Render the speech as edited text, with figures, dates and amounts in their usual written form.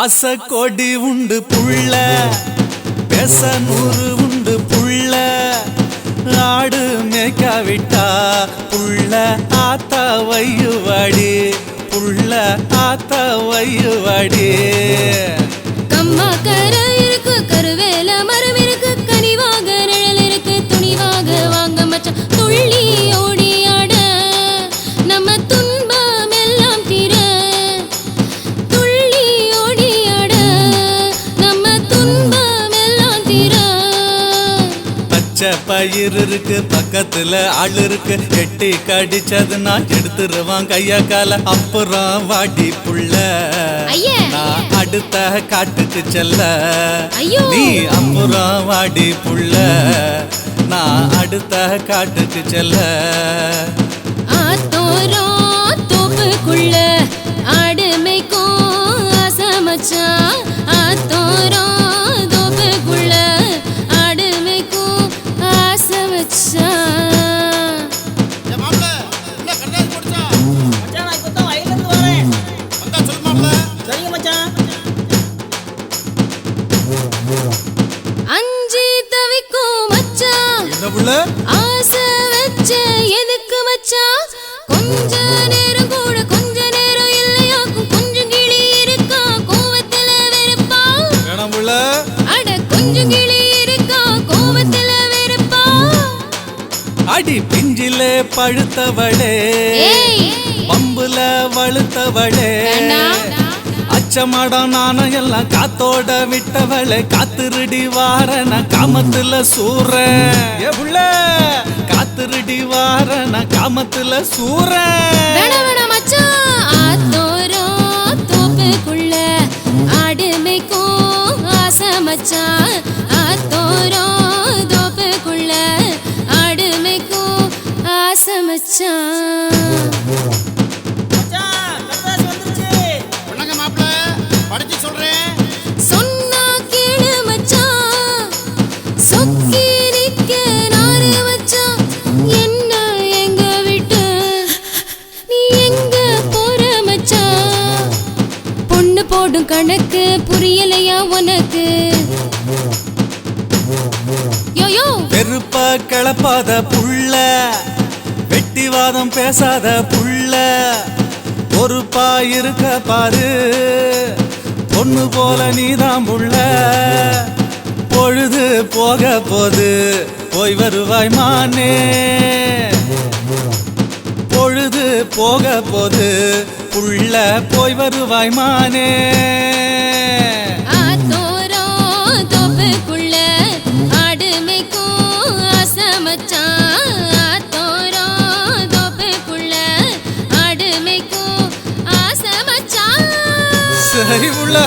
ஆசை கோடி உண்டு புள்ள பேச 100 உண்டு புள்ள ஆடு மேய்க்காவிட்டா புள்ள ஆத்தா வையுவாடி புள்ள ஆத்தா வையுவாடி கம்மா கர இருக்கு கருவேல மரம் இருக்கு கனிவாக நிழல் இருக்கு துணிவாக வாங்க மச்சான் துள்ளி ஓடியாட நம்ம துன்பம் எல்லாம் தீர துள்ளி ஓடியாட நம்ம துன்பம் எல்லாம் தீர பச்சை பயிர் இருக்கு பக்கத்துல ஆள் இருக்கு எட்டி கடிச்சதுன்னா எடுத்துருவான் கையா கால அப்புறம் வாடி புள்ள நான் அடுத்த காட்டுக்கு செல்ல நீ அப்புறம் வாடி புள்ள நான் அடுத்த காட்டுக்கு செல்ல ஆத்தோரம் தோப்புக்குள்ள ஆடு மேய்க்கும் ஆசை மச்சான் ஆத்தோரம் தோப்புக்குள்ள ஆடு மேய்க்கும் ஆசை மச்சான் அஞ்சி தவிக்கும் மச்சான் ஆசை வச்ச எதுக்கு மச்சான் கொஞ்ச நேரம் கூட கொஞ்ச நேரம் இல்லையாக்கும் கொஞ்சம் கிளி இருக்கா கோவத்துல வெறுப்பா அட கொஞ்சம் கிளி இருக்கா கோவத்துல வெறுப்பா அடி பிஞ்சிலே பழுத்தவளே பம்புல வழுத்தவளே அச்சமாடம் நானும் எல்லாம் காத்தோட விட்டவளே காத்துருடி வாரன காமத்துல சூறேன் காத்துருடி வாரன காமத்துல சூறேன் ஆத்தோரம் தோப்புக்குள்ள ஆடு மேய்க்கும் ஆசை மச்சான் ஆத்தோரம் தோப்புக்குள்ள ஆடு மேய்க்கும் ஆசை மச்சான் சொன்னா கேளு மச்சான் சொக்கி நிக்க நானு மச்சான் என்ன எங்க விட்டு நீ எங்க போற மச்சான் பொண்ணு போடும் கணக்கு புரியலையா உனக்கு யோயோ வெறுப்ப கிளப்பாத புள்ள வெட்டிவாதம் பேசாத புள்ள பொறுப்பா இருக்க பாரு பொண்ணு போல நீதான் புள்ள பொழுது போக போது போய் வருவாய் மானே பொழுது போக போது புள்ள போய் வருவாய் மானே ஆத்தோரம் தோப்புக்குள்ள ஆடு மேய்க்கும் ஆசை மச்சான் ஆத்தோரம் தோப்புக்குள்ள ஆடு மேய்க்கும் ஆசை மச்சான் சரி புள்ள